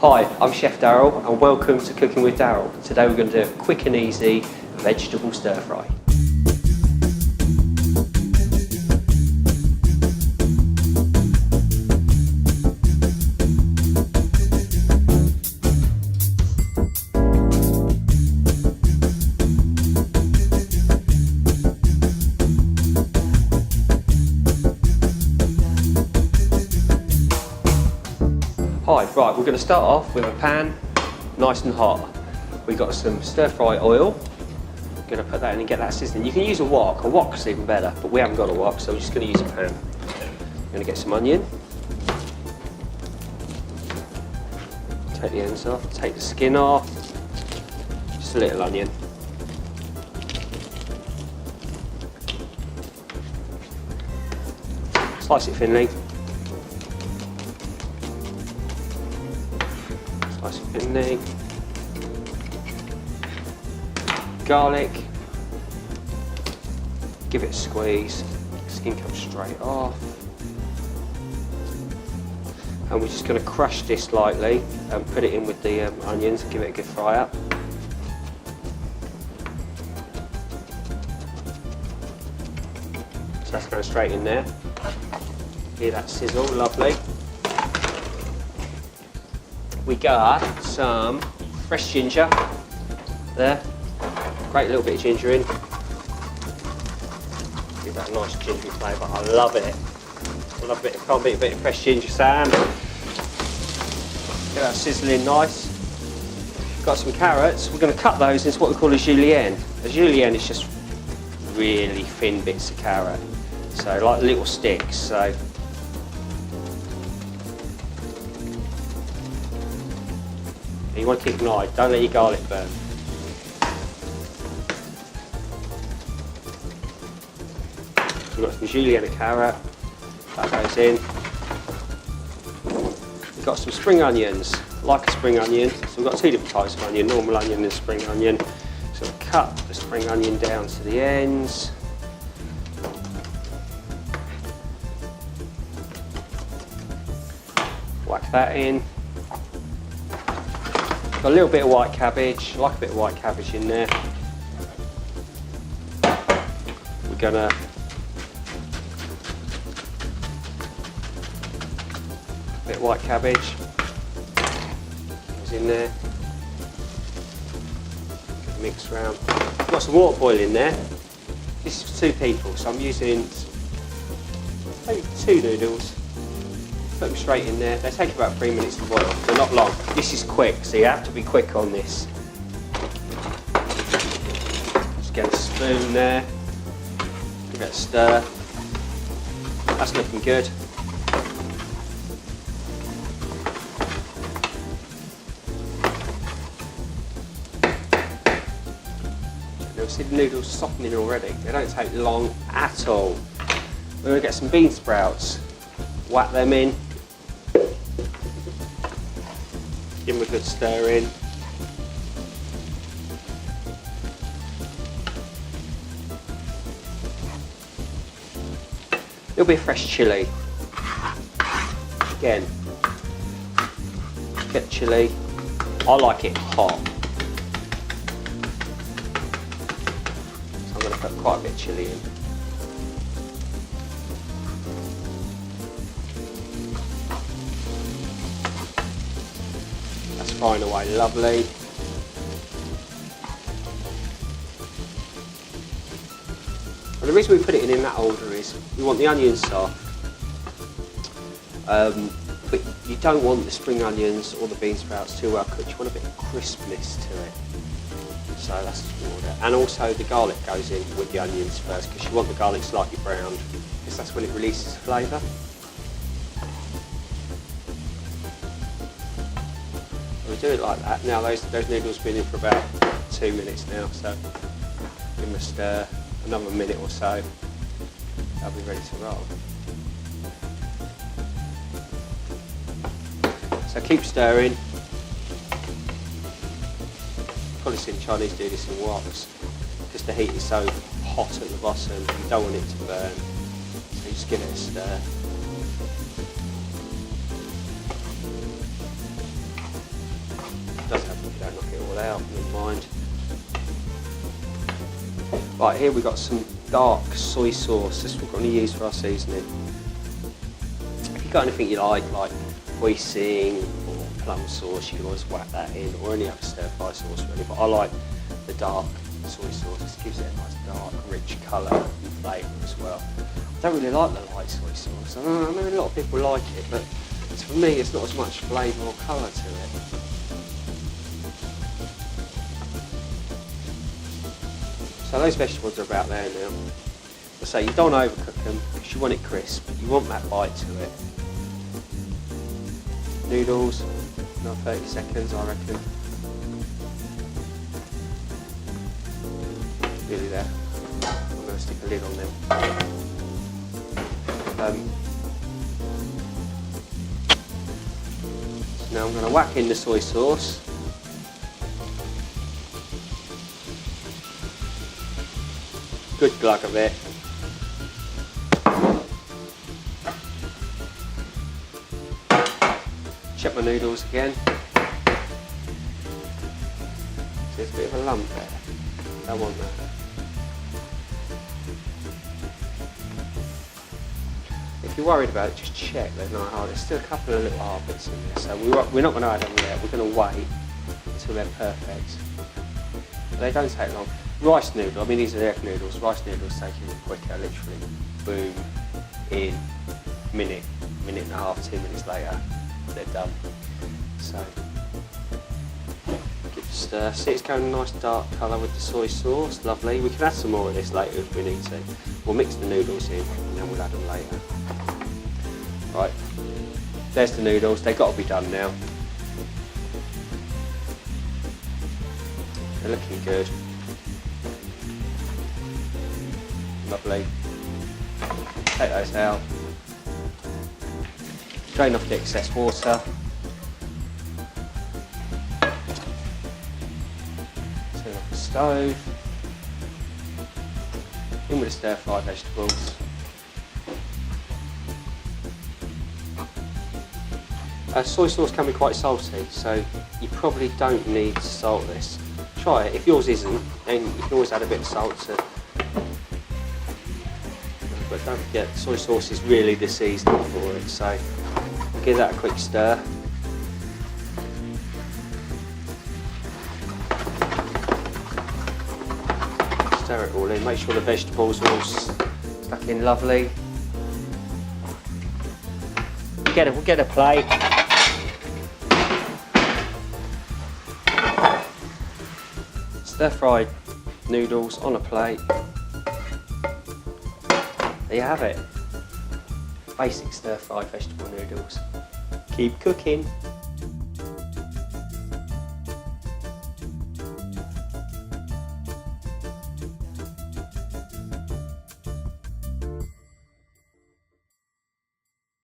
Hi, I'm Chef Daryl and welcome to Cooking with Daryl. Today we're going to do a quick and easy vegetable stir fry. Hi, right, we're going to start off with a pan, nice and hot. We've got some stir-fry oil. We're going to put that in and get that sizzling. You can use a wok's even better, but we haven't got a wok, so we're just going to use a pan. We're going to get some onion. Take the ends off, take the skin off. Just a little onion. Slice it thinly. Slice it thinly. Garlic. Give it a squeeze. Skin comes straight off. And we're just going to crush this lightly and put it in with the onions and give it a good fry up. So that's going straight in there. Hear that sizzle, lovely. We got some fresh ginger there. Great little bit of ginger in. Give that a nice gingery flavour. I love it. I love it. Can't beat a bit of fresh ginger, Sam. Get that sizzling nice. Got some carrots. We're going to cut those into what we call a julienne. A julienne is just really thin bits of carrot. So like little sticks. So you want to keep an eye, don't let your garlic burn. We've got some julienne carrot, that goes in. We've got some spring onions, like a spring onion. So we've got two different types of onion, normal onion and spring onion. So we'll cut the spring onion down to the ends. Whack that in. Got a little bit of white cabbage, I like a bit of white cabbage in there. We're gonna bit of white cabbage goes in there. Mix around. Got some water boiling there. This is for 2 people, so I'm using maybe 2 noodles. Put them straight in there. They take about 3 minutes to boil. They're not long. This is quick, so you have to be quick on this. Just get a spoon there. Give it a stir. That's looking good. You'll see the noodles softening already. They don't take long at all. We're going to get some bean sprouts. Whack them in. Give them a good stir in. A little bit of fresh chilli. Again, get the chilli. I like it hot. So I'm going to put quite a bit of chilli in. Frying away lovely. And the reason we put it in that order is we want the onions soft, but you don't want the spring onions or the bean sprouts too well cooked. You want a bit of crispness to it. So that's the order. And also the garlic goes in with the onions first because you want the garlic slightly browned because that's when it releases the flavour. We do it like that. Now those noodles have been in for about 2 minutes now, so give them a stir, another minute or so, they'll be ready to roll. So keep stirring. Probably seen Chinese do this in woks, because the heat is so hot at the bottom, you don't want it to burn, so you just give it a stir. Right, here we've got some dark soy sauce. This is what we're going to use for our seasoning. If you've got anything you like hoisin or plum sauce, you can always whack that in, or any other stir-fry sauce really, but I like the dark soy sauce. It gives it a nice dark, rich colour and flavour as well. I don't really like the light soy sauce. I know a lot of people like it, but for me it's not as much flavour or colour to it. So those vegetables are about there now. I say you don't overcook them because you want it crisp. You want that bite to it. Noodles, another 30 seconds I reckon. Nearly there. I'm going to stick a lid on them. Now I'm going to whack in the soy sauce. Good glug of it. Check my noodles again. There's a bit of a lump there. Don't want that. If you're worried about it, just check they're not hard. There's still a couple of little hard bits in there, so we're not going to add them yet. We're going to wait until they're perfect. But they don't take long. Rice noodle, I mean these are egg noodles. Rice noodles take even quicker, literally. Boom, in, minute and a half, 2 minutes later, they're done. So, give it a stir. See, it's going a nice dark colour with the soy sauce, lovely. We can add some more of this later if we need to. We'll mix the noodles in and then we'll add them later. Right, there's the noodles, they've got to be done now. They're looking good. Lovely. Take those out. Drain off the excess water. Turn off the stove. In with the stir-fried vegetables. Soy sauce can be quite salty, so you probably don't need to salt this. Try it. If yours isn't, then you can always add a bit of salt to it. But don't forget, soy sauce is really the seasoning for it, so give that a quick stir. Stir it all in, make sure the vegetables are all stuck in lovely. We'll get a plate. Stir-fried noodles on a plate. There you have it. Basic stir-fried vegetable noodles. Keep cooking.